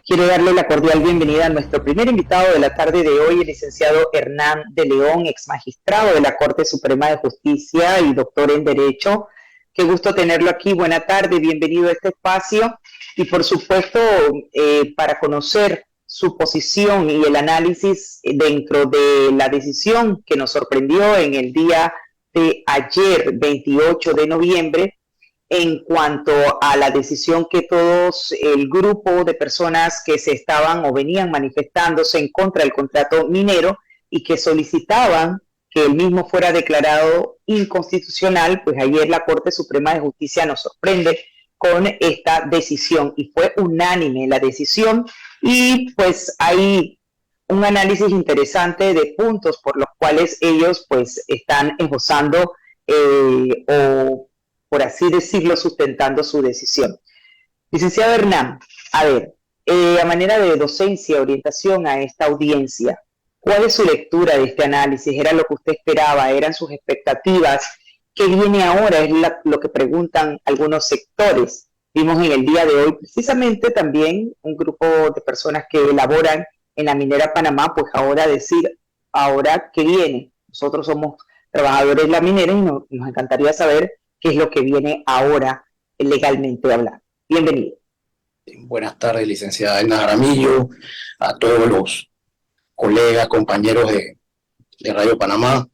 Quiero darle la cordial bienvenida a nuestro primer invitado de la tarde de hoy, el licenciado Hernán de León, ex magistrado de la Corte Suprema de Justicia y doctor en Derecho. Qué gusto tenerlo aquí. Buena tarde, bienvenido a este espacio. Y por supuesto, para conocer su posición y el análisis dentro de la decisión que nos sorprendió en el día de ayer, 28 de noviembre, en cuanto a la decisión que todos el grupo de personas que se estaban o venían manifestándose en contra del contrato minero y que solicitaban que el mismo fuera declarado inconstitucional, pues ayer la Corte Suprema de Justicia nos sorprende con esta decisión y fue unánime la decisión y pues hay un análisis interesante de puntos por los cuales ellos pues están esbozando o por así decirlo, sustentando su decisión. Licenciado Hernán, a ver, a manera de docencia, orientación a esta audiencia, ¿cuál es su lectura de este análisis? ¿Era lo que usted esperaba? ¿Eran sus expectativas? ¿Qué viene ahora? Es lo que preguntan algunos sectores. Vimos en el día de hoy precisamente también un grupo de personas que elaboran en la minera Panamá, pues ahora decir, ¿ahora qué viene? Nosotros somos trabajadores de la minera y nos encantaría saber qué es lo que viene ahora legalmente hablando. Bienvenido. Buenas tardes, licenciada Elena Jaramillo, a todos los colegas, compañeros de Radio Panamá,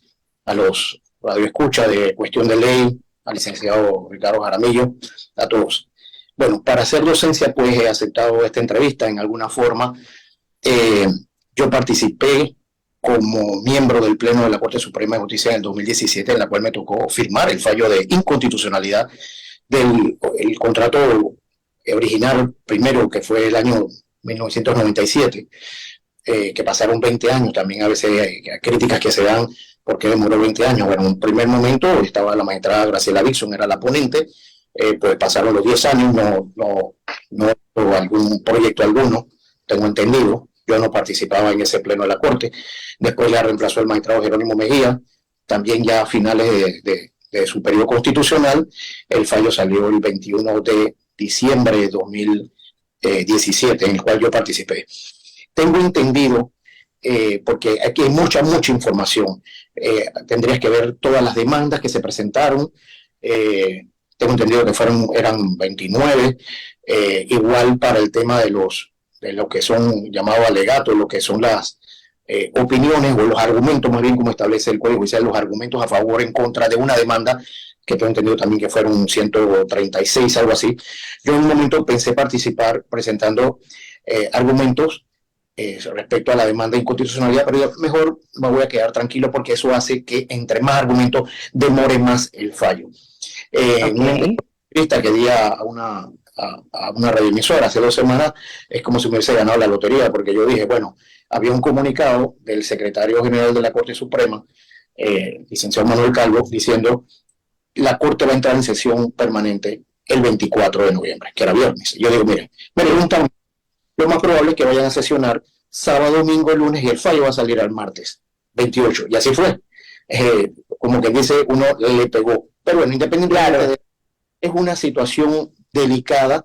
a los radioescuchas de Cuestión de Ley, al licenciado Ricardo Jaramillo, a todos. Bueno, para hacer docencia, pues he aceptado esta entrevista en alguna forma. Yo participé como miembro del Pleno de la Corte Suprema de Justicia en el 2017, en la cual me tocó firmar el fallo de inconstitucionalidad del contrato original primero, que fue el año 1997, que pasaron 20 años, también a veces hay críticas que se dan porque demoró 20 años. Bueno, en un primer momento estaba la magistrada Graciela Dixon, era la ponente, pues pasaron los 10 años, no algún proyecto alguno, tengo entendido. Yo no participaba en ese pleno de la Corte. Después la reemplazó el magistrado Jerónimo Mejía, también ya a finales de su periodo constitucional. El fallo salió el 21 de diciembre de 2017, en el cual yo participé. Tengo entendido, porque aquí hay mucha información, tendrías que ver todas las demandas que se presentaron. Tengo entendido que eran 29, igual para el tema de lo que son llamados alegatos, lo que son las opiniones o los argumentos, más bien como establece el Código Judicial, los argumentos a favor o en contra de una demanda, que tengo entendido también que fueron 136, algo así. Yo en un momento pensé participar presentando argumentos respecto a la demanda de inconstitucionalidad, pero yo mejor me voy a quedar tranquilo porque eso hace que entre más argumentos demore más el fallo. En una entrevista que di a una radioemisora hace 2 semanas, es como si me hubiese ganado la lotería, porque yo dije, bueno, había un comunicado del secretario general de la Corte Suprema, licenciado Manuel Calvo, diciendo la Corte va a entrar en sesión permanente el 24 de noviembre, que era viernes. Yo digo, mire, me preguntan, lo más probable es que vayan a sesionar sábado, domingo, lunes, y el fallo va a salir al martes 28, y así fue. Como que dice, uno le pegó. Pero bueno, independientemente de es una situación delicada.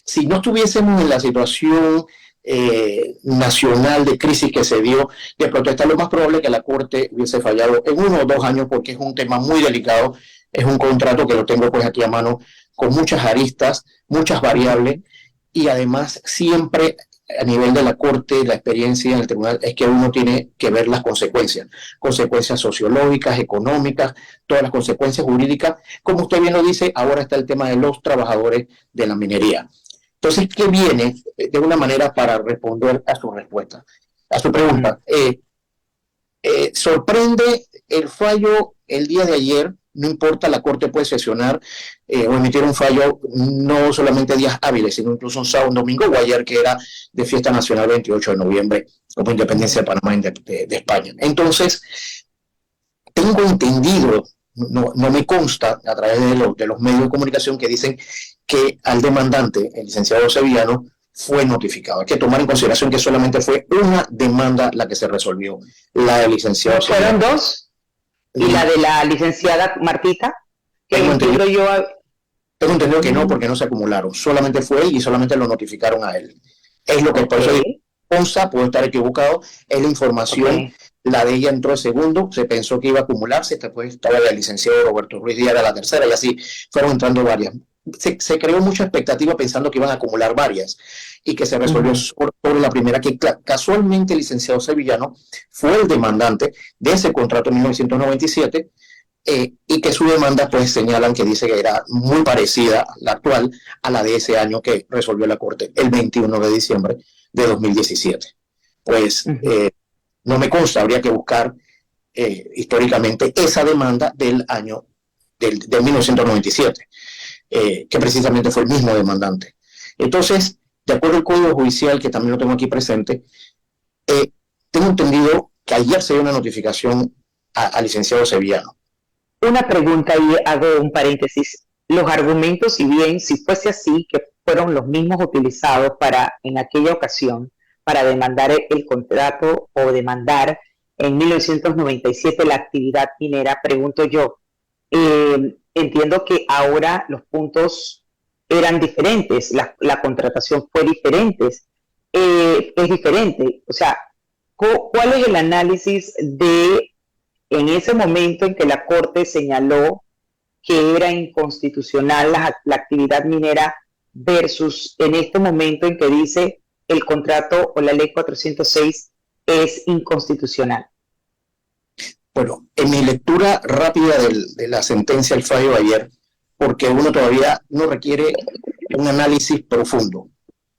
Si no estuviésemos en la situación nacional de crisis que se dio de protesta, lo más probable es que la Corte hubiese fallado en 1 o 2 años, porque es un tema muy delicado. Es un contrato que lo tengo pues aquí a mano, con muchas aristas, muchas variables, y además siempre a nivel de la Corte, la experiencia en el tribunal es que uno tiene que ver las consecuencias sociológicas, económicas, todas las consecuencias jurídicas. Como usted bien lo dice, ahora está el tema de los trabajadores de la minería. Entonces, ¿qué viene de una manera para responder a su respuesta, a su pregunta? Sorprende el fallo el día de ayer. No importa, la Corte puede sesionar o emitir un fallo no solamente días hábiles, sino incluso un sábado, un domingo, o ayer que era de fiesta nacional 28 de noviembre, como independencia de Panamá de España. Entonces, tengo entendido, no me consta a través de los medios de comunicación, que dicen que al demandante, el licenciado sevillano, fue notificado. Hay que tomar en consideración que solamente fue una demanda la que se resolvió, la del licenciado sevillano. ¿Fueron 2? ¿Y la de la licenciada Martita? Tengo entendido que no, porque no se acumularon. Solamente fue él y solamente lo notificaron a él. Es lo que por eso digo, Ok, consta, puedo estar equivocado, es la información, ok. la de ella entró de segundo, se pensó que iba a acumularse, después estaba el licenciado Roberto Ruiz Díaz, era la tercera, y así fueron entrando varias. Se creó mucha expectativa pensando que iban a acumular varias y que se resolvió Ujú. sobre la primera, que casualmente el licenciado Sevillano fue el demandante de ese contrato en 1997, y que su demanda pues señalan que dice que era muy parecida, la actual, a la de ese año que resolvió la Corte el 21 de diciembre de 2017. Pues Ujú. no me consta, habría que buscar históricamente esa demanda del año de 1997, que precisamente fue el mismo demandante. Entonces, de acuerdo al Código Judicial, que también lo tengo aquí presente, eh, tengo entendido que ayer se dio una notificación al licenciado Sevillano. Una pregunta y hago un paréntesis. Los argumentos, si bien si fuese así, que fueron los mismos utilizados para en aquella ocasión para demandar el contrato o demandar en 1997 la actividad minera, pregunto yo, entiendo que ahora los puntos eran diferentes, la contratación fue diferente, es diferente. O sea, ¿cuál es el análisis de en ese momento en que la Corte señaló que era inconstitucional la actividad minera versus en este momento en que dice el contrato o la ley 406 es inconstitucional? Bueno, en mi lectura rápida de la sentencia, el fallo de ayer, porque uno todavía no requiere un análisis profundo,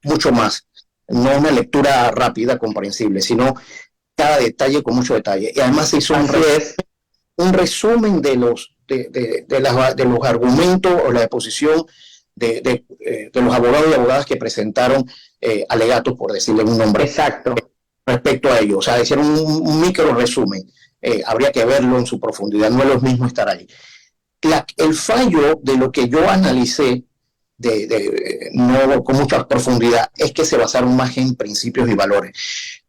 mucho más, no una lectura rápida, comprensible, sino cada detalle con mucho detalle. Y además se hizo Así es. un resumen de los argumentos o la exposición de los abogados y abogadas que presentaron alegatos, por decirle un nombre, Exacto. respecto a ello. O sea, hicieron un micro resumen. Habría que verlo en su profundidad, no es lo mismo estar ahí. El fallo de lo que yo analicé no con mucha profundidad es que se basaron más en principios y valores.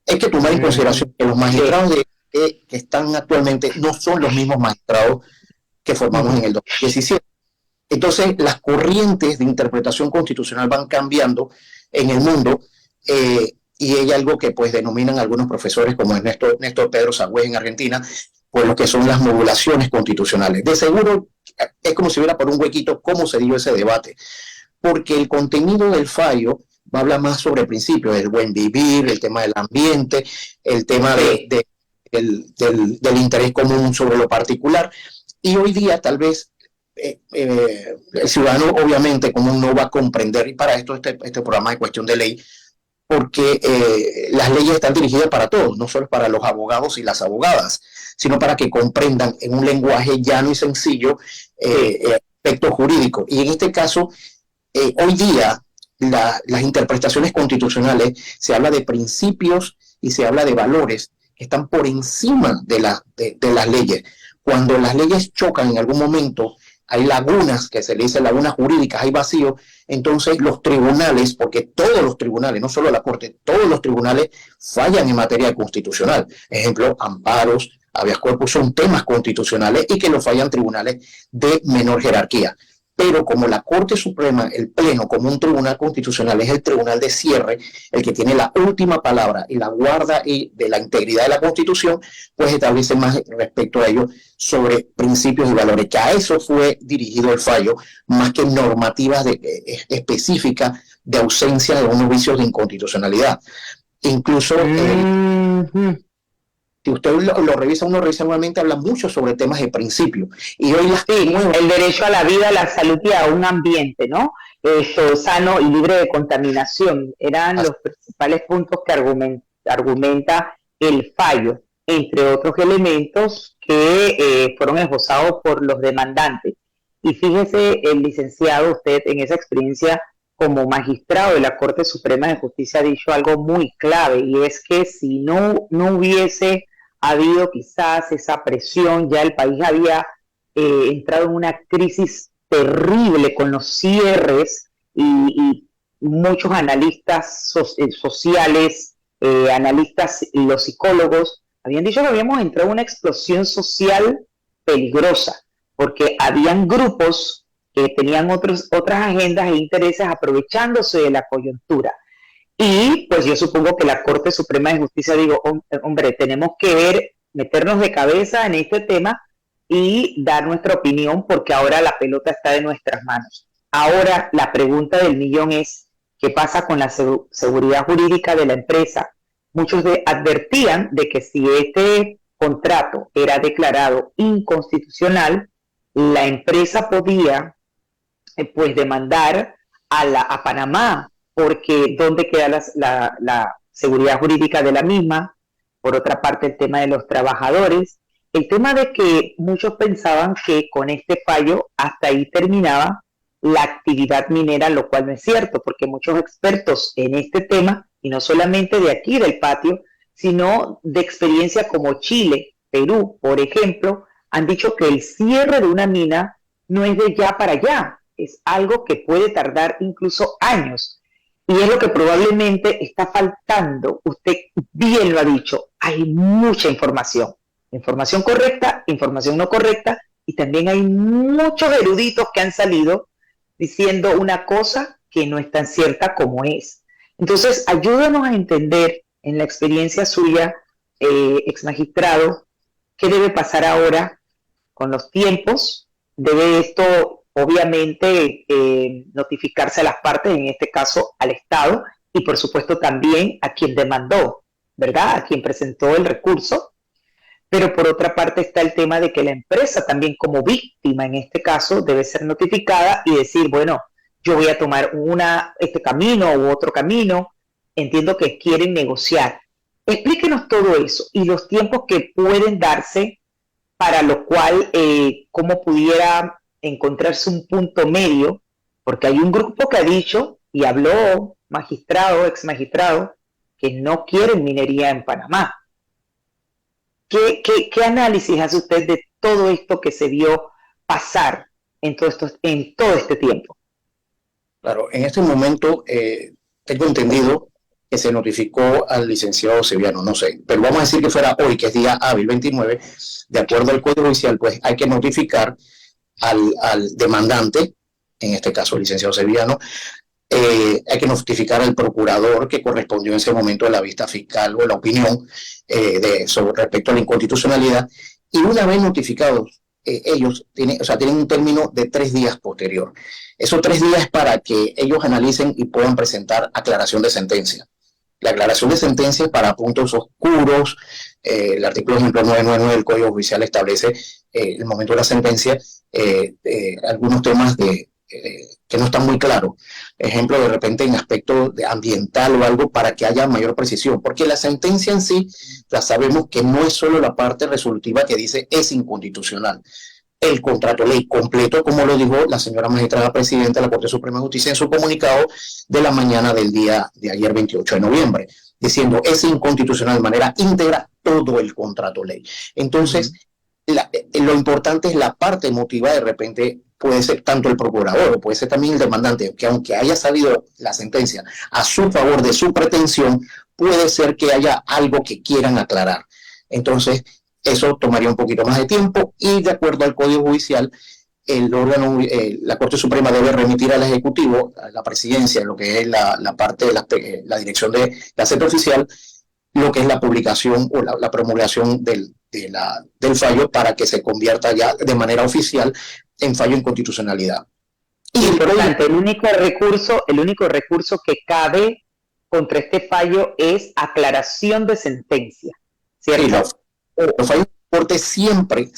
Hay que tomar en consideración que los magistrados Sí. que están actualmente no son los mismos magistrados que Uh formamos en -huh. el 2017. Entonces, las corrientes de interpretación constitucional van cambiando en el mundo, y hay algo que pues denominan algunos profesores como Néstor Pedro Sagüez en Argentina, pues lo que son las modulaciones constitucionales. De seguro es como si hubiera por un huequito cómo se dio ese debate, porque el contenido del fallo va a hablar más sobre principios, el buen vivir, el tema del ambiente, el tema Sí. del interés común sobre lo particular, y hoy día tal vez el ciudadano obviamente como no va a comprender, y para esto este programa de cuestión de ley, porque las leyes están dirigidas para todos, no solo para los abogados y las abogadas, sino para que comprendan en un lenguaje llano y sencillo Sí. aspectos jurídicos. Y en este caso, hoy día, las interpretaciones constitucionales se habla de principios y se habla de valores que están por encima de las leyes. Cuando las leyes chocan en algún momento, hay lagunas, que se le dice lagunas jurídicas, hay vacíos, entonces los tribunales, porque todos los tribunales, no solo la Corte, todos los tribunales fallan en materia constitucional. Ejemplo, amparos, habeas corpus son temas constitucionales y que lo fallan tribunales de menor jerarquía. Pero como la Corte Suprema, el Pleno, como un tribunal constitucional, es el tribunal de cierre, el que tiene la última palabra y la guarda y de la integridad de la Constitución, pues establece más respecto a ello sobre principios y valores, que a eso fue dirigido el fallo, más que normativas específicas de ausencia de unos vicios de inconstitucionalidad. Incluso si usted lo revisa, uno revisa nuevamente, habla mucho sobre temas de principio. Y hoy Sí, el derecho a la vida, a la salud y a un ambiente, ¿no? Esto, sano y libre de contaminación, eran los principales puntos que argumenta el fallo, entre otros elementos que fueron esbozados por los demandantes. Y fíjese, el licenciado, usted en esa experiencia como magistrado de la Corte Suprema de Justicia ha dicho algo muy clave, y es que si no hubiese habido quizás esa presión, ya el país había entrado en una crisis terrible con los cierres y muchos analistas sociales, analistas y los psicólogos habían dicho que habíamos entrado en una explosión social peligrosa, porque habían grupos que tenían otras agendas e intereses aprovechándose de la coyuntura. Y pues yo supongo que la Corte Suprema de Justicia digo, hombre, tenemos que ver, meternos de cabeza en este tema y dar nuestra opinión porque ahora la pelota está de nuestras manos. Ahora la pregunta del millón es, ¿qué pasa con la seguridad jurídica de la empresa? Muchos advertían de que si este contrato era declarado inconstitucional, la empresa podía pues demandar a Panamá, porque ¿dónde queda la seguridad jurídica de la misma? Por otra parte, el tema de los trabajadores, el tema de que muchos pensaban que con este fallo hasta ahí terminaba la actividad minera, lo cual no es cierto, porque muchos expertos en este tema, y no solamente de aquí del patio, sino de experiencia como Chile, Perú, por ejemplo, han dicho que el cierre de una mina no es de ya para allá, es algo que puede tardar incluso años. Y es lo que probablemente está faltando. Usted bien lo ha dicho, hay mucha información. Información correcta, información no correcta, y también hay muchos eruditos que han salido diciendo una cosa que no es tan cierta como es. Entonces, ayúdanos a entender, en la experiencia suya, ex magistrado, qué debe pasar ahora con los tiempos. Debe esto, obviamente, notificarse a las partes, en este caso al Estado, y por supuesto también a quien demandó, ¿verdad? A quien presentó el recurso. Pero por otra parte está el tema de que la empresa también como víctima en este caso debe ser notificada y decir, bueno, yo voy a tomar este camino u otro camino. Entiendo que quieren negociar. Explíquenos todo eso y los tiempos que pueden darse para lo cual, cómo pudiera encontrarse un punto medio, porque hay un grupo que ha dicho y habló magistrado, ex magistrado, que no quieren minería en Panamá. ¿Qué análisis hace usted de todo esto que se vio pasar en todo este tiempo? Claro, en este momento tengo entendido que se notificó al licenciado Sevillano, no sé, pero vamos a decir que fuera hoy, que es día hábil 29, de acuerdo al Código Judicial, pues hay que notificar al demandante, en este caso el licenciado Sevillano, hay que notificar al procurador que correspondió en ese momento a la vista fiscal o la opinión respecto a la inconstitucionalidad, y una vez notificados, ellos tienen un término de 3 días posterior. Esos 3 días es para que ellos analicen y puedan presentar aclaración de sentencia. La aclaración de sentencia es para puntos oscuros. El artículo, ejemplo, 999 del Código Judicial establece el momento de la sentencia algunos temas que no están muy claros. Ejemplo, de repente en aspecto de ambiental o algo para que haya mayor precisión. Porque la sentencia en sí, ya sabemos que no es solo la parte resolutiva que dice es inconstitucional. El contrato ley completo, como lo dijo la señora magistrada presidenta de la Corte Suprema de Justicia en su comunicado de la mañana del día de ayer, 28 de noviembre, diciendo es inconstitucional de manera íntegra todo el contrato ley. Entonces, lo importante es la parte emotiva. De repente puede ser tanto el procurador o puede ser también el demandante, que aunque haya salido la sentencia a su favor de su pretensión, puede ser que haya algo que quieran aclarar. Entonces, eso tomaría un poquito más de tiempo y de acuerdo al Código Judicial, el órgano, la Corte Suprema debe remitir al Ejecutivo, a la presidencia, lo que es la parte de la dirección de la Gaceta Oficial, lo que es la publicación o la promulgación del fallo para que se convierta ya de manera oficial en fallo de inconstitucionalidad. Y importante, el único recurso que cabe contra este fallo es aclaración de sentencia, ¿cierto? Sí, los fallos de corte siempre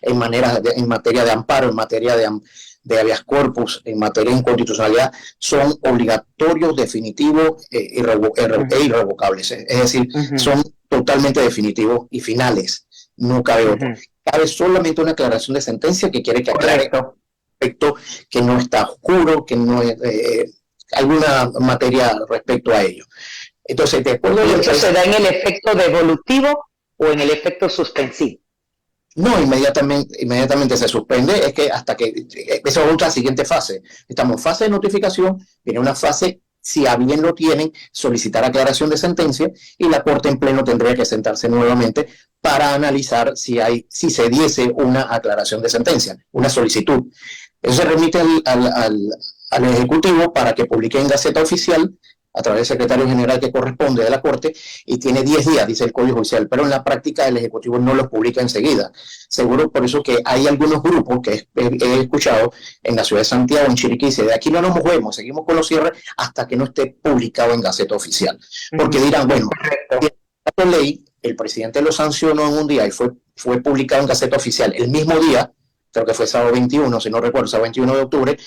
en materia de amparo, en materia de habeas corpus, en materia de inconstitucionalidad, son obligatorios, definitivos e irrevocables. Es decir, son totalmente definitivos y finales. No cabe otro. Cabe solamente una aclaración de sentencia que quiere que aclare respecto que no está oscuro, que no es alguna materia respecto a ello. Entonces, de acuerdo ¿Y eso se da en el efecto devolutivo o en el efecto suspensivo? No, inmediatamente se suspende, es que hasta que esa es otra siguiente fase. Estamos en fase de notificación, viene una fase, si a bien lo tienen, solicitar aclaración de sentencia y la Corte en pleno tendría que sentarse nuevamente para analizar si se diese una aclaración de sentencia, una solicitud. Eso se remite al Ejecutivo para que publique en Gaceta Oficial a través del secretario general que corresponde de la Corte, y tiene 10 días, dice el Código Judicial, pero en la práctica el Ejecutivo no los publica enseguida. Seguro por eso que hay algunos grupos que he escuchado en la ciudad de Santiago, en Chiriquí, dice, de aquí no nos movemos, seguimos con los cierres hasta que no esté publicado en Gaceta Oficial. Porque dirán, bueno, la ley, el presidente lo sancionó en un día y fue publicado en Gaceta Oficial el mismo día, creo que fue sábado 21, si no recuerdo, sábado 21 de octubre,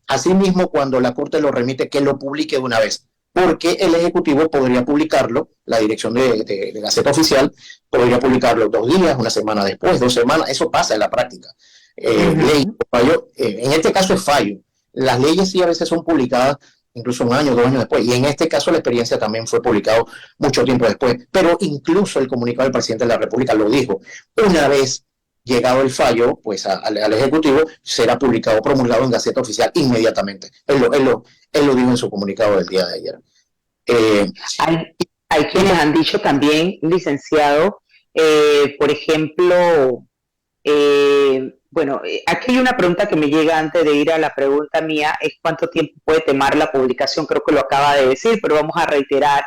asimismo cuando la Corte lo remite que lo publique de una vez, porque el Ejecutivo podría publicarlo, la dirección de Gaceta Oficial podría publicarlo 2 días, una semana después, 2 semanas, eso pasa en la práctica. Ley, fallo, en este caso es fallo. Las leyes sí a veces son publicadas incluso 1 año, 2 años después, y en este caso la experiencia también fue publicado mucho tiempo después, pero incluso el comunicado del presidente de la República lo dijo, una vez llegado el fallo, pues al Ejecutivo será publicado, promulgado en Gaceta Oficial inmediatamente. Él lo dijo en su comunicado del día de ayer. Hay quienes han dicho también, licenciado, por ejemplo, aquí hay una pregunta que me llega antes de ir a la pregunta mía, es cuánto tiempo puede tomar la publicación, creo que lo acaba de decir, pero vamos a reiterar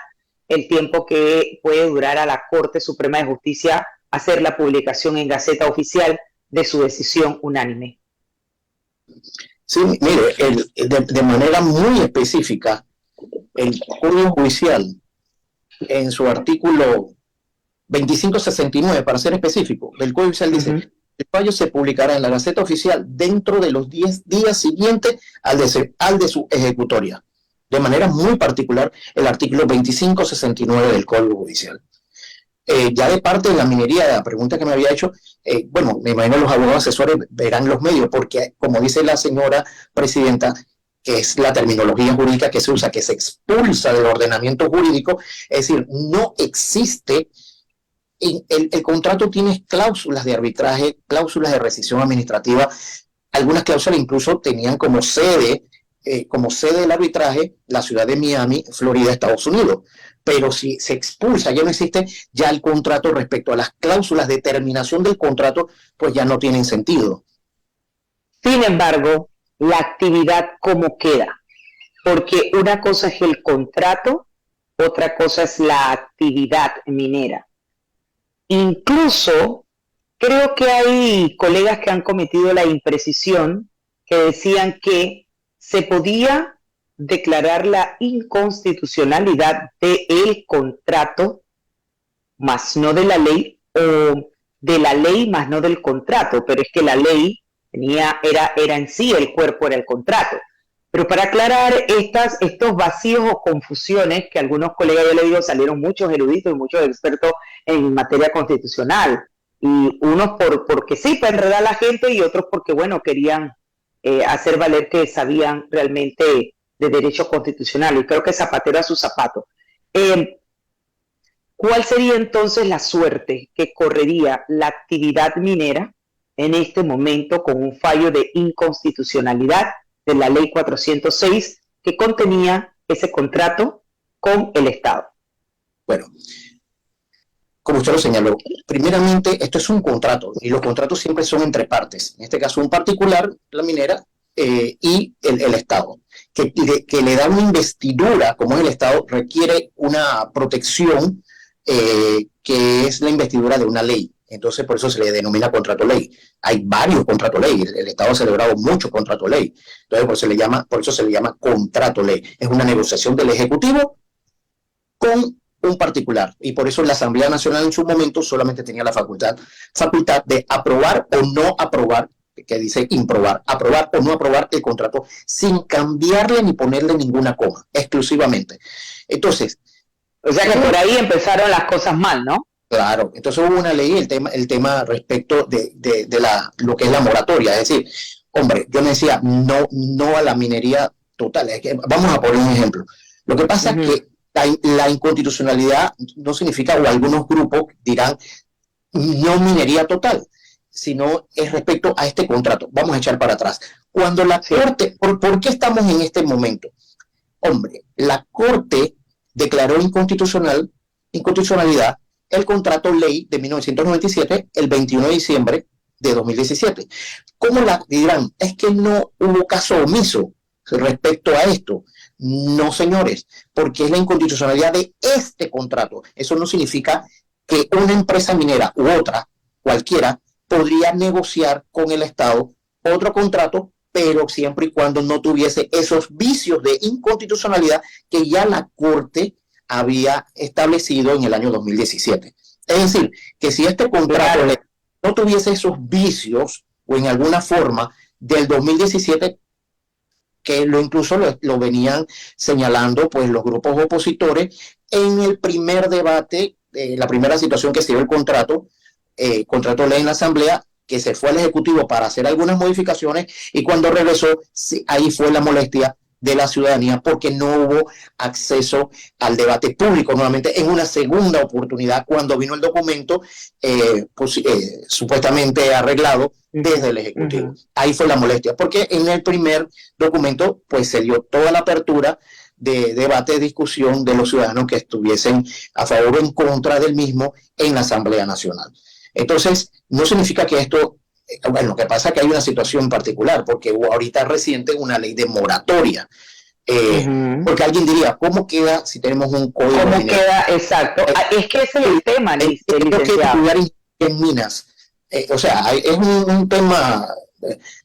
el tiempo que puede durar a la Corte Suprema de Justicia hacer la publicación en Gaceta Oficial de su decisión unánime. Sí, mire, de manera muy específica, el Código Judicial, en su artículo 2569, para ser específico, del Código Judicial dice, el fallo se publicará en la Gaceta Oficial dentro de los 10 días siguientes al de su ejecutoria. De manera muy particular, el artículo 2569 del Código Judicial. Ya de parte de la minería, de la pregunta que me había hecho, me imagino los abogados asesores verán los medios, porque como dice la señora presidenta, que es la terminología jurídica que se usa, que se expulsa del ordenamiento jurídico, es decir, no existe, el contrato tiene cláusulas de arbitraje, cláusulas de rescisión administrativa, algunas cláusulas incluso tenían como sede del arbitraje la ciudad de Miami, Florida, Estados Unidos. Pero si se expulsa, ya no existe ya el contrato respecto a las cláusulas de terminación del contrato, pues ya no tienen sentido. Sin embargo, la actividad ¿cómo queda? Porque una cosa es el contrato, otra cosa es la actividad minera. Incluso creo que hay colegas que han cometido la imprecisión que decían que se podía declarar la inconstitucionalidad del contrato, más no de la ley, o de la ley más no del contrato, pero es que la ley era en sí, el cuerpo era el contrato. Pero para aclarar estos vacíos o confusiones que algunos colegas, yo le digo, salieron muchos eruditos y muchos expertos en materia constitucional, y unos porque sí, para enredar a la gente, y otros porque, querían hacer valer que sabían realmente de derecho constitucional, y creo que zapatero a su zapato. ¿Cuál sería entonces la suerte que correría la actividad minera en este momento con un fallo de inconstitucionalidad de la ley 406 que contenía ese contrato con el Estado? Bueno, como usted lo señaló, primeramente esto es un contrato y los contratos siempre son entre partes. En este caso un particular, la minera, y el Estado, que le da una investidura, como es el Estado, requiere una protección que es la investidura de una ley. Entonces, por eso se le denomina contrato ley. Hay varios contratos ley. El Estado ha celebrado muchos contratos ley. Entonces, por eso se le llama contrato ley. Es una negociación del Ejecutivo con un particular. Y por eso la Asamblea Nacional en su momento solamente tenía la facultad de aprobar o no aprobar, que dice improbar, aprobar o no aprobar el contrato sin cambiarle ni ponerle ninguna coma, exclusivamente. Entonces, o sea que por ahí empezaron las cosas mal, ¿no? Claro, entonces hubo una ley, el tema respecto de lo que es la moratoria, es decir, hombre, yo me decía, no a la minería total, es que vamos a poner un ejemplo. Lo que pasa es que la inconstitucionalidad no significa, o algunos grupos dirán, no minería total, sino es respecto a este contrato. Vamos a echar para atrás. Cuando la Corte, ¿por qué estamos en este momento? Hombre, la Corte declaró inconstitucionalidad el contrato ley de 1997, el 21 de diciembre de 2017. ¿Cómo la dirán? Es que no hubo caso omiso. respecto a esto. No, señores, porque es la inconstitucionalidad de este contrato. Eso no significa que una empresa minera u otra, cualquiera, podría negociar con el Estado otro contrato, pero siempre y cuando no tuviese esos vicios de inconstitucionalidad que ya la Corte había establecido en el año 2017. Es decir, que si este contrato Claro. no tuviese esos vicios o en alguna forma del 2017, que incluso lo venían señalando pues los grupos opositores en el primer debate, la primera situación que se dio el contrato de ley en la Asamblea, que se fue al Ejecutivo para hacer algunas modificaciones y cuando regresó, sí, ahí fue la molestia de la ciudadanía porque no hubo acceso al debate público nuevamente en una segunda oportunidad cuando vino el documento supuestamente arreglado desde el Ejecutivo. Uh-huh. Ahí fue la molestia, porque en el primer documento pues se dio toda la apertura de debate, de discusión de los ciudadanos que estuviesen a favor o en contra del mismo en la Asamblea Nacional. Entonces, no significa que esto, bueno, lo que pasa es que hay una situación particular, porque hubo ahorita reciente una ley de moratoria. Uh-huh. Porque alguien diría, ¿cómo queda si tenemos un código ¿Cómo minero? queda? Exacto. Es que ese es el tema, Tenemos que licenciado. estudiar en minas. O sea, es un tema,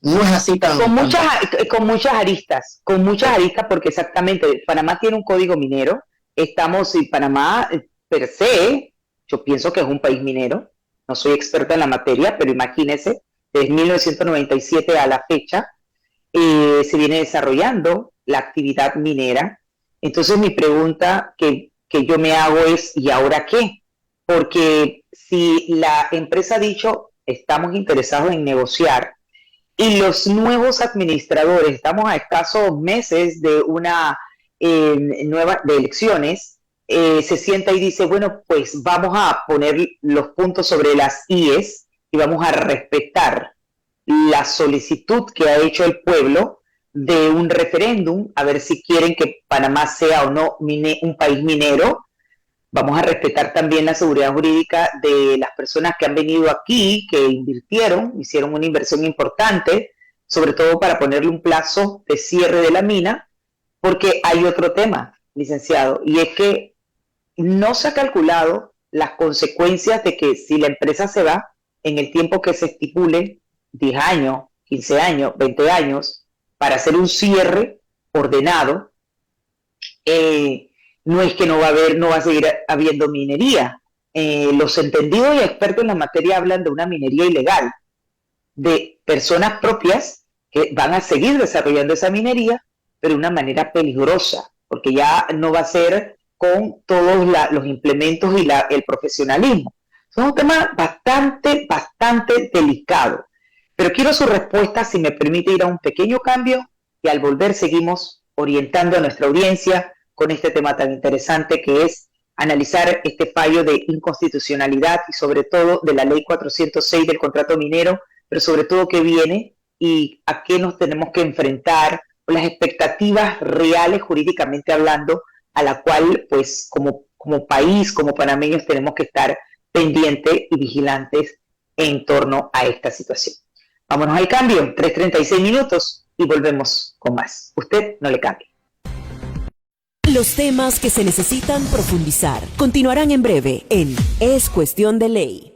no es así Con tan... muchas, con muchas aristas, porque exactamente, Panamá tiene un código minero, estamos, y Panamá per se, yo pienso que es un país minero, no soy experta en la materia, pero imagínese, desde 1997 a la fecha, se viene desarrollando la actividad minera. Entonces mi pregunta que yo me hago es, ¿y ahora qué? Porque si la empresa ha dicho, estamos interesados en negociar, y los nuevos administradores, estamos a escasos meses de una nueva de elecciones, se sienta y dice, bueno, pues vamos a poner los puntos sobre las IES y vamos a respetar la solicitud que ha hecho el pueblo de un referéndum, a ver si quieren que Panamá sea o no un país minero. Vamos a respetar también la seguridad jurídica de las personas que han venido aquí, que invirtieron, hicieron una inversión importante, sobre todo para ponerle un plazo de cierre de la mina, porque hay otro tema, licenciado, y es que no se ha calculado las consecuencias de que si la empresa se va en el tiempo que se estipule, 10 años, 15 años, 20 años, para hacer un cierre ordenado, no es que no va a haber, no va a seguir habiendo minería. Los entendidos y expertos en la materia hablan de una minería ilegal, de personas propias que van a seguir desarrollando esa minería, pero de una manera peligrosa, porque ya no va a ser con todos los implementos y el profesionalismo. Es un tema bastante, bastante delicado. Pero quiero su respuesta, si me permite ir a un pequeño cambio, y al volver seguimos orientando a nuestra audiencia con este tema tan interesante que es analizar este fallo de inconstitucionalidad y sobre todo de la ley 406 del contrato minero, pero sobre todo qué viene y a qué nos tenemos que enfrentar, o las expectativas reales jurídicamente hablando, a la cual pues como país, como panameños tenemos que estar pendientes y vigilantes en torno a esta situación. Vámonos al cambio, 3:36 minutos y volvemos con más. Usted no le cambie. Los temas que se necesitan profundizar continuarán en breve en Es Cuestión de Ley.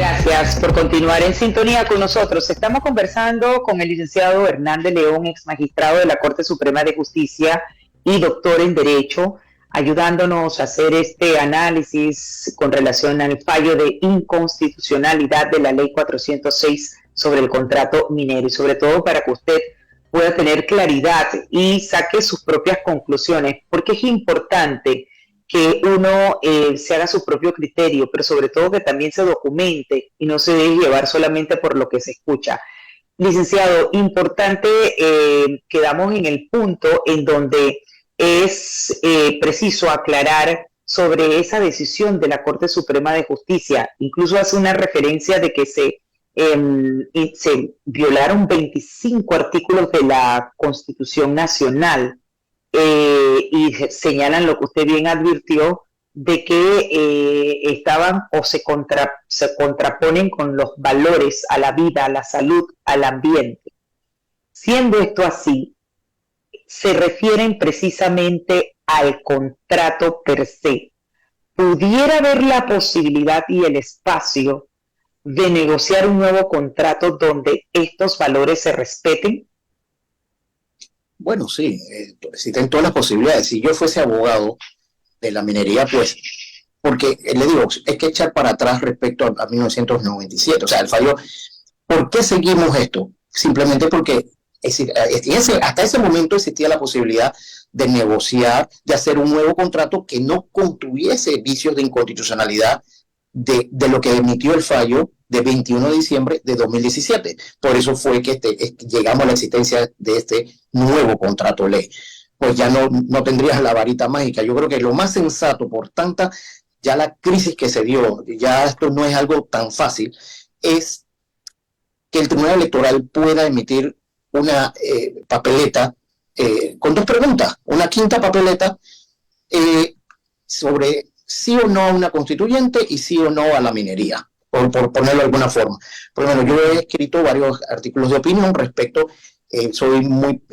Gracias por continuar en sintonía con nosotros. Estamos conversando con el licenciado Hernán de León, ex magistrado de la Corte Suprema de Justicia y doctor en Derecho, ayudándonos a hacer este análisis con relación al fallo de inconstitucionalidad de la Ley 406 sobre el contrato minero, y sobre todo para que usted pueda tener claridad y saque sus propias conclusiones, porque es importante que uno se haga su propio criterio, pero sobre todo que también se documente y no se deje llevar solamente por lo que se escucha. Licenciado, importante, quedamos en el punto en donde es preciso aclarar sobre esa decisión de la Corte Suprema de Justicia. Incluso hace una referencia de que se violaron 25 artículos de la Constitución Nacional, y señalan lo que usted bien advirtió, de que estaban o se contraponen con los valores a la vida, a la salud, al ambiente. Siendo esto así, se refieren precisamente al contrato per se. ¿Pudiera haber la posibilidad y el espacio de negociar un nuevo contrato donde estos valores se respeten? Bueno, sí, existen todas las posibilidades. Si yo fuese abogado de la minería, pues, porque le digo, hay que echar para atrás respecto a 1997. O sea, el fallo, ¿por qué seguimos esto? Simplemente porque hasta ese momento existía la posibilidad de negociar, de hacer un nuevo contrato que no contuviese vicios de inconstitucionalidad de lo que emitió el fallo de 21 de diciembre de 2017. Por eso fue que llegamos a la existencia de este nuevo contrato ley. Pues ya no tendrías la varita mágica. Yo creo que lo más sensato, por tanta, ya la crisis que se dio, ya esto no es algo tan fácil, es que el Tribunal Electoral pueda emitir una papeleta con dos preguntas, una quinta papeleta sobre sí o no a una constituyente y sí o no a la minería, por ponerlo de alguna forma. Por lo menos yo he escrito varios artículos de opinión respecto, soy muy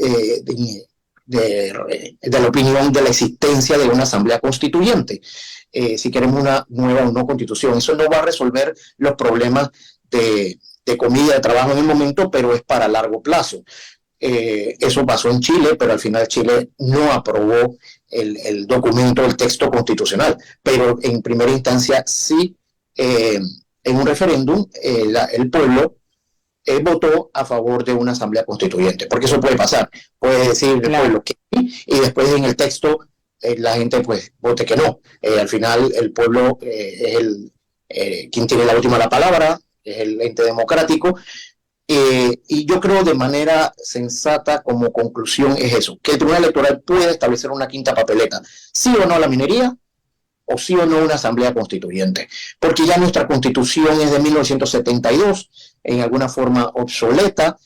de la opinión de la existencia de una asamblea constituyente, si queremos una nueva o no constitución. Eso no va a resolver los problemas de comida, de trabajo en el momento, pero es para largo plazo. Eso pasó en Chile, pero al final Chile no aprobó el documento, el texto constitucional, pero en primera instancia sí, en un referéndum el pueblo votó a favor de una asamblea constituyente, porque eso puede pasar, puede decir el pueblo que sí, y después en el texto la gente pues vote que no. Al final el pueblo es quien tiene la última palabra, es el ente democrático. Y yo creo de manera sensata como conclusión es eso, que el Tribunal Electoral puede establecer una quinta papeleta, sí o no a la minería, o sí o no una asamblea constituyente, porque ya nuestra constitución es de 1972, en alguna forma obsoleta,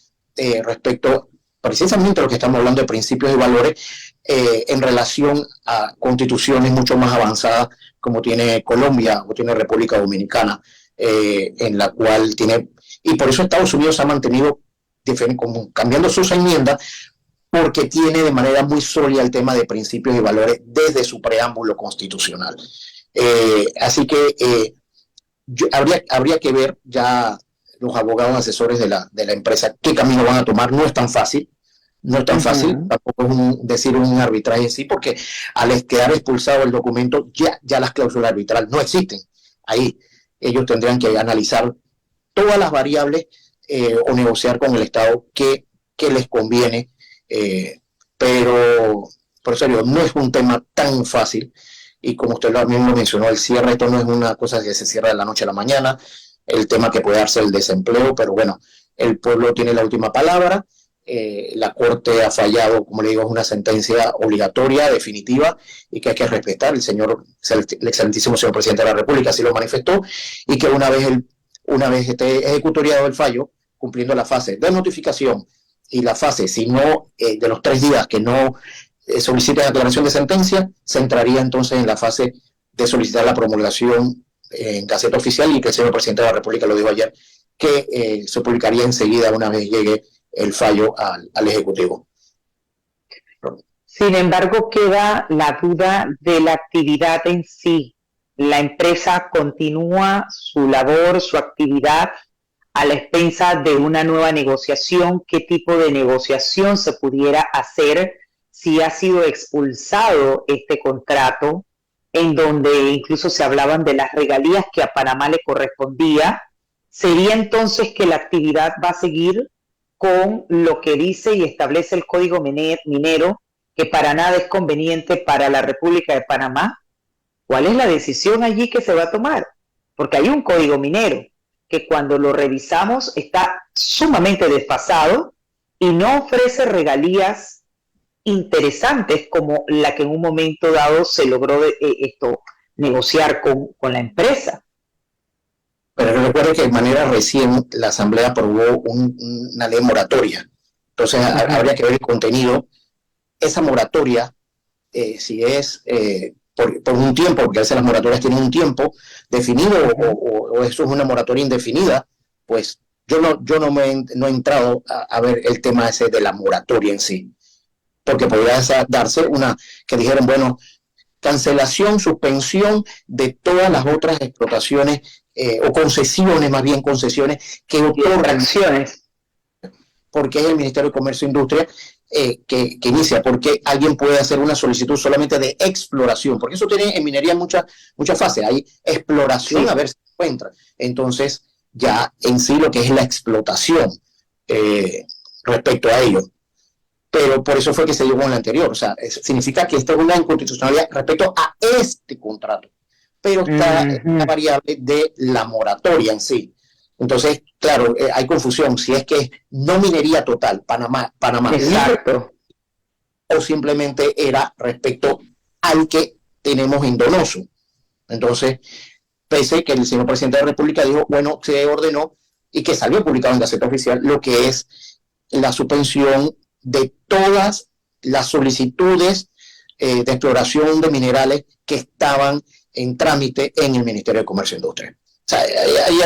respecto precisamente a lo que estamos hablando de principios y valores, en relación a constituciones mucho más avanzadas como tiene Colombia o tiene República Dominicana, en la cual tiene... Y por eso Estados Unidos ha mantenido, cambiando sus enmiendas, porque tiene de manera muy sólida el tema de principios y valores desde su preámbulo constitucional. Así que habría que ver ya los abogados asesores de la empresa qué camino van a tomar. No es tan fácil, tampoco es decir un arbitraje en sí, porque al quedar expulsado el documento, ya las cláusulas arbitrales no existen. Ahí ellos tendrían que analizar todas las variables o negociar con el Estado que les conviene, pero por serio, no es un tema tan fácil, y como usted mismo mencionó, el cierre, esto no es una cosa que se cierra de la noche a la mañana, el tema que puede darse el desempleo, pero bueno, el pueblo tiene la última palabra, la Corte ha fallado, como le digo, es una sentencia obligatoria, definitiva, y que hay que respetar. El excelentísimo señor Presidente de la República así lo manifestó, y que una vez esté ejecutoriado el fallo, cumpliendo la fase de notificación y la fase, si no, de los 3 días que no soliciten aclaración de sentencia, se entraría entonces en la fase de solicitar la promulgación en Gaceta Oficial, y que el señor Presidente de la República lo dijo ayer, que se publicaría enseguida una vez llegue el fallo al Ejecutivo. Sin embargo, queda la duda de la actividad en sí. la empresa continúa su labor, su actividad a la expensa de una nueva negociación. ¿Qué tipo de negociación se pudiera hacer si ha sido expulsado este contrato, en donde incluso se hablaban de las regalías que a Panamá le correspondía? ¿Sería entonces que la actividad va a seguir con lo que dice y establece el Código Minero, que para nada es conveniente para la República de Panamá? ¿Cuál es la decisión allí que se va a tomar? Porque hay un Código Minero que cuando lo revisamos está sumamente desfasado y no ofrece regalías interesantes como la que en un momento dado se logró negociar con la empresa. Pero recuerde que de manera recién la Asamblea aprobó una ley moratoria. Entonces habría que ver el contenido. Esa moratoria, si es por un tiempo, porque a veces las moratorias tienen un tiempo definido o eso es una moratoria indefinida, pues yo no he entrado a ver el tema ese de la moratoria en sí. Porque podría darse que dijeran, bueno, cancelación, suspensión de todas las otras explotaciones o concesiones, más bien concesiones que otorgan, porque es el Ministerio de Comercio e Industria que inicia, porque alguien puede hacer una solicitud solamente de exploración, porque eso tiene en minería muchas fases, hay exploración, sí, a ver si se encuentra, entonces ya en sí lo que es la explotación respecto a ello. Pero por eso fue que se dio con el anterior. O sea, significa que esta es una inconstitucionalidad respecto a este contrato. Pero está la variable de la moratoria en sí. Entonces, claro, hay confusión. Si es que no minería total, Panamá. Exacto. O simplemente era respecto al que tenemos en Donoso. Entonces, pese que el señor presidente de la República dijo, bueno, se ordenó y que salió publicado en Gaceta Oficial lo que es la suspensión de todas las solicitudes de exploración de minerales que estaban en trámite en el Ministerio de Comercio e Industria. O sea, ahí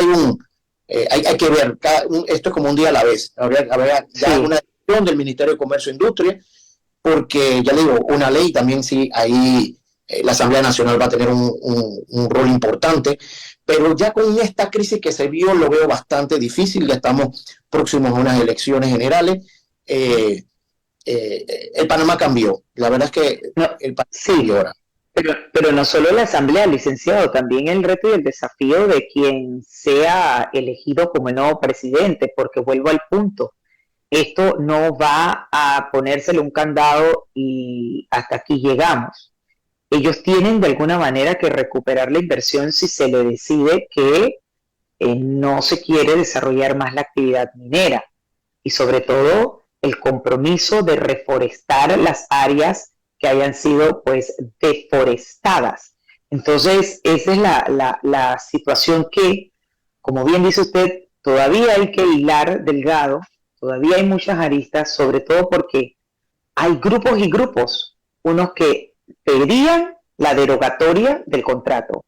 hay que ver, esto es como un día a la vez. Habrá ya una decisión del Ministerio de Comercio e Industria, porque ya le digo, una ley también sí, ahí la Asamblea Nacional va a tener un rol importante, pero ya con esta crisis que se vio lo veo bastante difícil, ya estamos próximos a unas elecciones generales. El Panamá cambió, la verdad es que el Panamá cambió ahora. Pero no solo la Asamblea, licenciado, también el reto y el desafío de quien sea elegido como el nuevo presidente, porque vuelvo al punto, esto no va a ponérsele un candado y hasta aquí llegamos. Ellos tienen de alguna manera que recuperar la inversión si se le decide que no se quiere desarrollar más la actividad minera y sobre todo el compromiso de reforestar las áreas que hayan sido pues deforestadas. Entonces esa es la situación que, como bien dice usted, todavía hay que hilar delgado, todavía hay muchas aristas, sobre todo porque hay grupos y grupos, unos que pedían la derogatoria del contrato,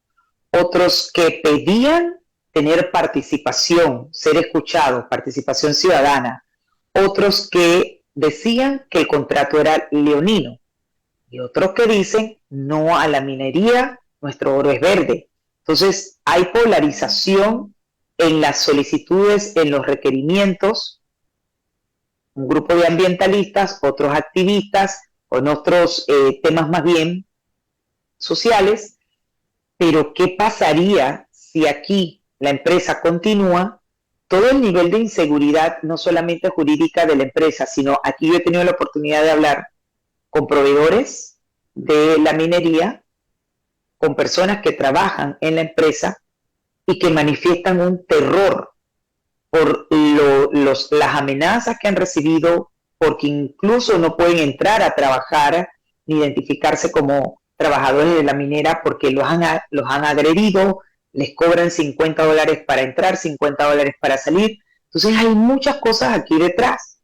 otros que pedían tener participación, ser escuchados, participación ciudadana, otros que decían que el contrato era leonino y otros que dicen no a la minería, nuestro oro es verde. Entonces hay polarización en las solicitudes, en los requerimientos, un grupo de ambientalistas, otros activistas, con otros temas más bien sociales, pero ¿qué pasaría si aquí la empresa continúa? Todo el nivel de inseguridad, no solamente jurídica de la empresa, sino aquí yo he tenido la oportunidad de hablar con proveedores de la minería, con personas que trabajan en la empresa y que manifiestan un terror por las amenazas que han recibido, porque incluso no pueden entrar a trabajar ni identificarse como trabajadores de la minera porque los han agredido, les cobran $50 para entrar, $50 para salir. Entonces hay muchas cosas aquí detrás.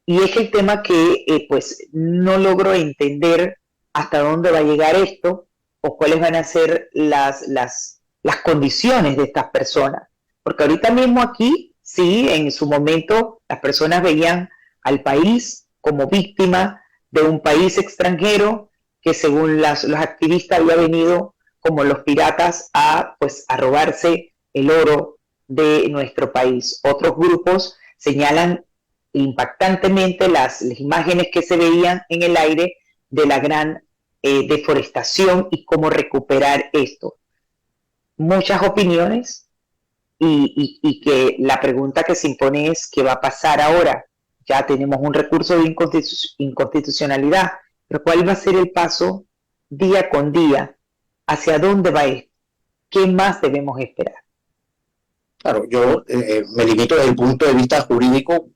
Y es el tema que pues no logro entender hasta dónde va a llegar esto o cuáles van a ser las condiciones de estas personas. Porque ahorita mismo aquí, sí, en su momento las personas veían al país como víctima de un país extranjero que según los activistas había venido como los piratas pues, a robarse el oro de nuestro país. Otros grupos señalan impactantemente las imágenes que se veían en el aire de la gran deforestación y cómo recuperar esto. Muchas opiniones y que la pregunta que se impone es ¿qué va a pasar ahora? Ya tenemos un recurso de inconstitucionalidad, pero ¿cuál va a ser el paso día con día? ¿Hacia dónde va esto? ¿Qué más debemos esperar? Claro, yo me limito desde el punto de vista jurídico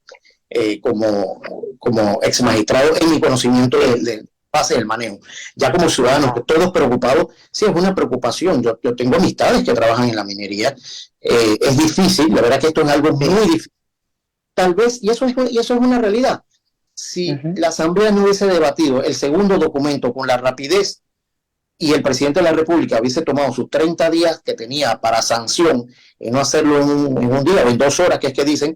como ex magistrado en mi conocimiento del pase del manejo. Ya como ciudadanos, todos preocupados, sí es una preocupación. Yo tengo amistades que trabajan en la minería. Es difícil, la verdad que esto es algo muy difícil. Tal vez, y eso es una realidad, si la Asamblea no hubiese debatido el segundo documento con la rapidez y el presidente de la República hubiese tomado sus 30 días que tenía para sanción y no hacerlo en un día o en 2 horas, que es que dicen,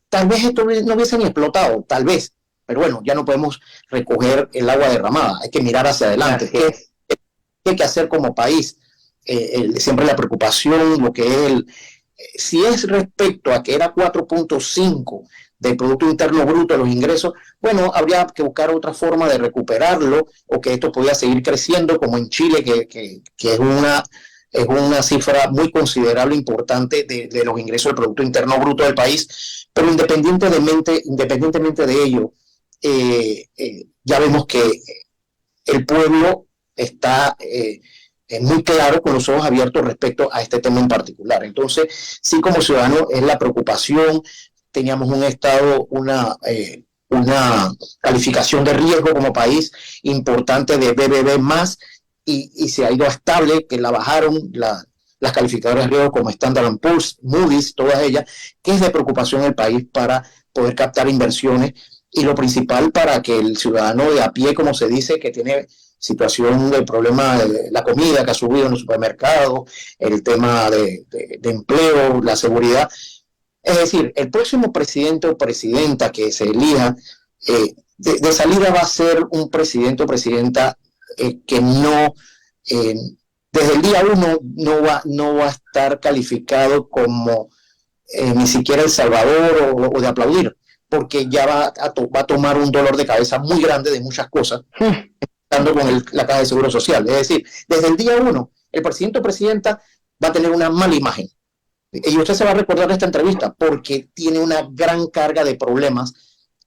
tal vez esto no hubiese ni explotado, tal vez, pero bueno, ya no podemos recoger el agua derramada, hay que mirar hacia adelante. ¿Qué hay que hacer como país? Siempre la preocupación, lo que es si es respecto a que era 4.5 del Producto Interno Bruto de los ingresos, bueno, habría que buscar otra forma de recuperarlo o que esto podía seguir creciendo como en Chile, que es una cifra muy considerable, importante de los ingresos del Producto Interno Bruto del país, pero independientemente de ello, ya vemos que el pueblo está muy claro, con los ojos abiertos respecto a este tema en particular. Entonces, sí, como ciudadano es la preocupación. Teníamos un estado, una calificación de riesgo como país importante de BBB+, y se ha ido a estable, que la bajaron las calificadoras de riesgo como Standard & Poor's, Moody's, todas ellas, que es de preocupación el país para poder captar inversiones, y lo principal para que el ciudadano de a pie, como se dice, que tiene situación de problema de la comida que ha subido en los supermercados, el tema de empleo, la seguridad. Es decir, el próximo presidente o presidenta que se elija, de salida va a ser un presidente o presidenta que no, desde el día 1 no va a estar calificado como ni siquiera El Salvador o de aplaudir, porque ya va a tomar un dolor de cabeza muy grande de muchas cosas, con la Caja de Seguro Social. Es decir, desde el día 1, el presidente o presidenta va a tener una mala imagen. Y usted se va a recordar de esta entrevista porque tiene una gran carga de problemas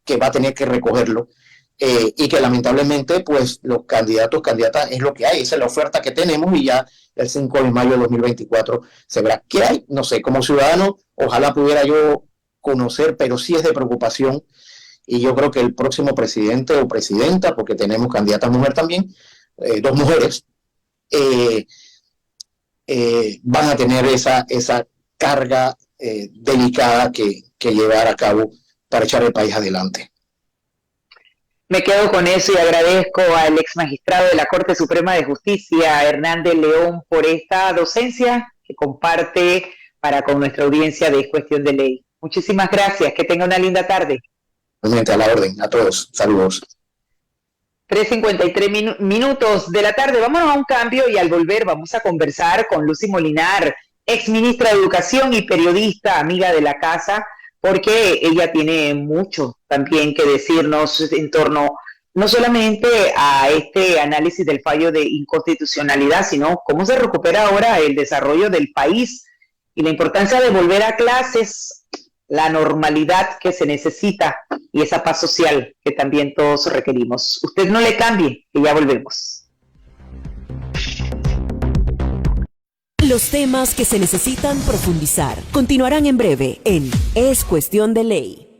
que va a tener que recogerlo, y que lamentablemente pues los candidatas es lo que hay, esa es la oferta que tenemos, y ya el 5 de mayo de 2024 se verá qué hay. No sé, como ciudadano ojalá pudiera yo conocer, pero sí es de preocupación. Y yo creo que el próximo presidente o presidenta, porque tenemos candidata mujer también, 2 mujeres, van a tener esa carga delicada que llevar a cabo para echar el país adelante. Me quedo con eso y agradezco al ex magistrado de la Corte Suprema de Justicia, Hernán de León, por esta docencia que comparte para con nuestra audiencia de Cuestión de Ley. Muchísimas gracias, que tenga una linda tarde. A la orden, a todos, saludos. 3:53 minutos de la tarde, vámonos a un cambio y al volver vamos a conversar con Lucy Molinar, ex ministra de Educación y periodista, amiga de la casa, porque ella tiene mucho también que decirnos en torno no solamente a este análisis del fallo de inconstitucionalidad, sino cómo se recupera ahora el desarrollo del país y la importancia de volver a clases, la normalidad que se necesita y esa paz social que también todos requerimos. Usted no le cambie, que ya volvemos. Los temas que se necesitan profundizar continuarán en breve en Es Cuestión de Ley.